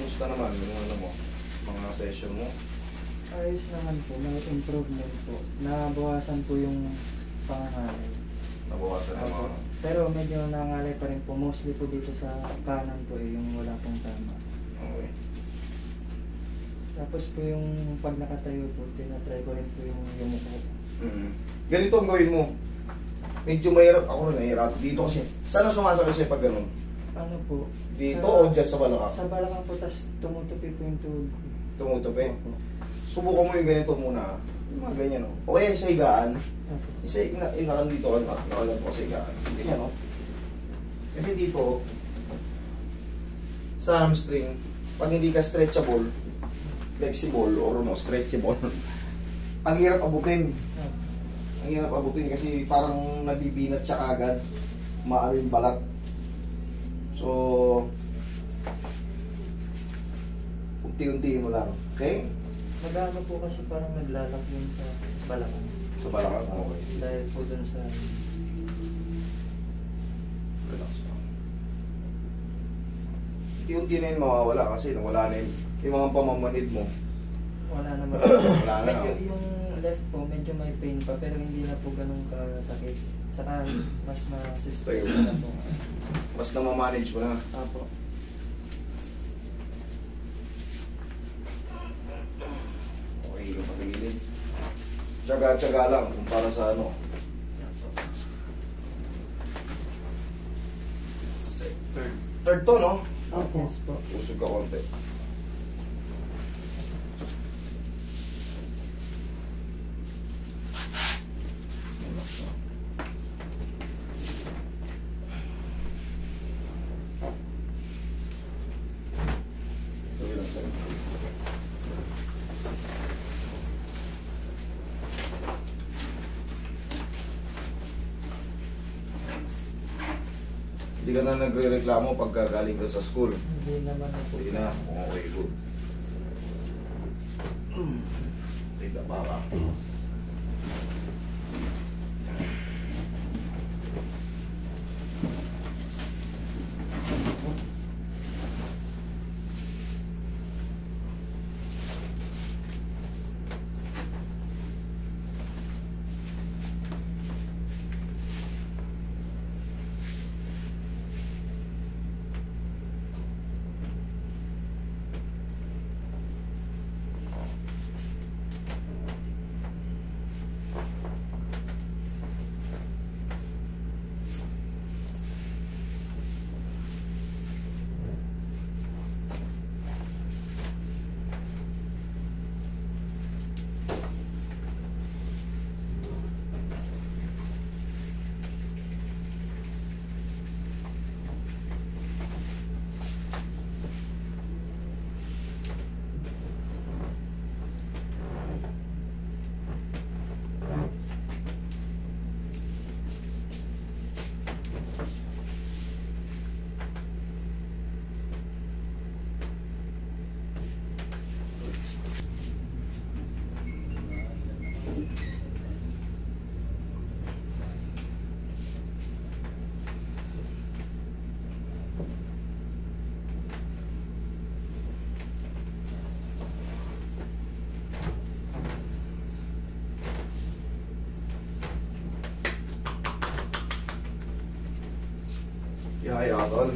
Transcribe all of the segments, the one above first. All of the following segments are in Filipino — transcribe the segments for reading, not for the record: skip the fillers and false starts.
Kumusta naman yung ano mo, mga session mo? Ayos naman po, may improvement po. Nabawasan po yung pangangalay. Nabawasan na mga... Pero medyo nangangalay pa rin po. Mostly po dito sa kanan po yung wala pong tama. Okay. Tapos po yung pag nakatayo po, tinatry ko rin po yung yumuko. Ganito ang gawin mo. Medyo mahirap. Ako rin nahihirap. Dito kasi. Saan ang sumasakit sa'yo pag ganun? Ano po? Dito o dyan sa balakang? Sa balakang po, tas tumutupi po yung tuhod ko. Tumutupi? Opo. Subukan mo yung ganito muna. Yung mga ganyan, no? O kaya sa higaan. Opo. Isa inakan dito ka na. Nakalan po sa higaan. Ganyan, no? Kasi dito, sa hamstring, pag hindi ka stretchable, flexible, or no, stretchable, ang hirap abutin. Opo. Ang hirap abutin kasi parang nabibinat siya kagad. Maano yung balat. So, unti-unti mo lang. Okay? Nag-ano po kasi parang naglalak yun sa balakang. Sa balakang, okay. Dahil po dun sa... Relax lang. Unti-unti na yun mawawala kasi wala na yung mga pamamanid mo. Wala naman. Wala na. Medyo yung left po, medyo may pain pa, pero hindi na po ganun kasakit. Saka mas na-system na po. Mas na ma-manage mo na. Apo. Okay, yung pagigilid. Tsaga-tsaga lang kung para sa ano. Third to, no? Yes po. Usog ka konti. Hindi ka na nagre-reklamo pagka galing ka sa school. Hindi naman na po. Hindi na. Okay, good. Tika pa ka. Yaya, tol.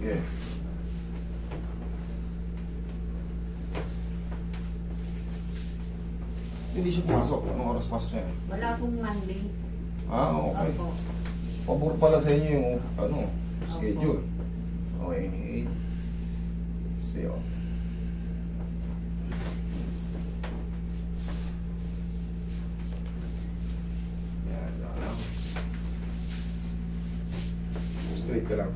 Yeah. Hindi siya pumasok. Anong oras pasok niya? Wala pong Monday. Ah, okay. Opo. Pabor pala sa inyo yung ano, schedule. Okay, 8. See you. Yan, lang. Straight ka lang.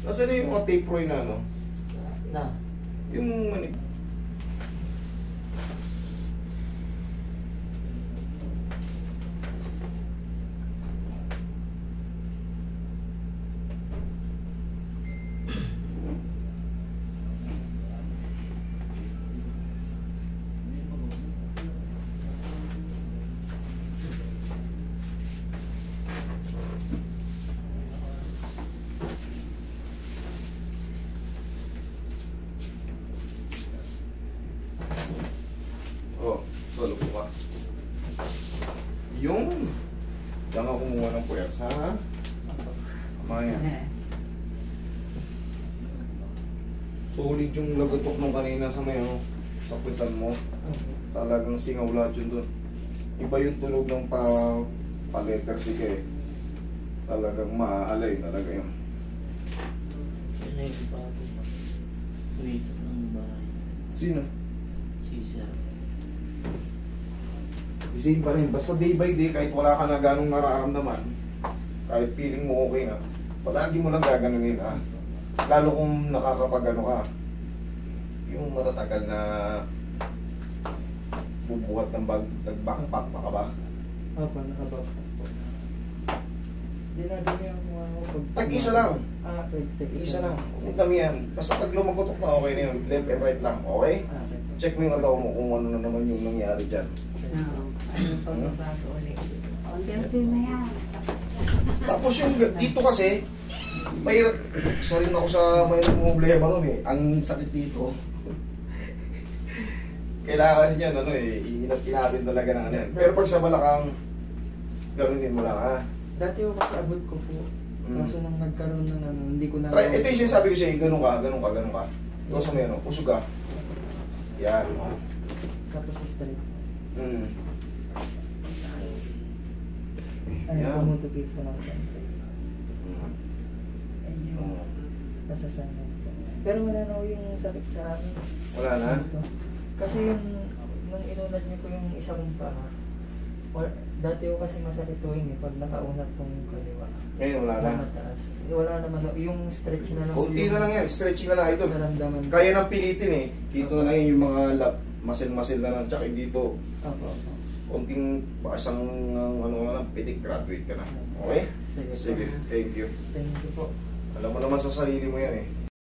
Nasaan na yung mga tape roy na ano? Na. Yung manig... Yung, diyan ka kumuha ng puwersa, ha? Mamaya. Solid yung lagatok nung kanina sa may ano, sakitan mo. Talagang singaw lahat yun doon. Iba yung tunog ng pa-letter C ka eh. Talagang maaalay talaga yun. Ano yung bago? Wait, ng bahay. Sino? Si Sir. Same pa rin. Basta day by day, kahit wala ka na ganong nararamdaman, kahit feeling mo okay na, palagi mo lang gaganunin, ha? Lalo kung nakakapag-ano ka, yung matatagal na bubuhat ng nag-backpack pa ka ba? Opo, nakabakpak po. Dinadamihan ko ako pag... Tag-isa lang. Tag-isa Isa lang. Huwag damihan. Basta pag lumagotok na okay na yun. Left and right lang. Okay? Okay po. Check mo yung katawan mo kung ano na naman yung nangyari dyan. Oo. Ano pa babago ulit? Unti-unti na yan. Tapos yung dito kasi, may isa rin ako sa may problema nun eh. Ang sakit dito. Kailangan kasi yan, ano eh, ihinat natin talaga ng ano yan. Pero pag sa balakang, gano'n din mo lang ha. Dati ako kasi abot ko po. Kaso nung nagkaroon ng ano, hindi ko na... Try, ito yung sinasabi ko sa'yo, gano'n ka, gano'n ka, gano'n ka. Ito sa may ano, usog ka. Yan. Tapos straight. Ay, Yan. tumutupit ko ng konti. Ayun. Nasasanay ko. Pero wala na ako yung sakit sa akin. Wala na? Dito. Kasi yung, nung inunat niyo ko yung isang paa, dati ko kasi masakit tuwing eh, pag nakaunat tong kaliwa. Ngayon wala na. Mataas. Wala naman, yung stretch na lang. Kunti na lang yan, stretching na lang ito. Naramdaman ko. Kaya nang pilitin eh. Dito na lang yung mga muscle-muscle na lang, tsaka dito. Opo. Kunting pakasang ano na lang, pitik, graduate ka na. Okay? Sige. Sige, thank you. Thank you po. Alam mo naman sa sarili mo yan eh.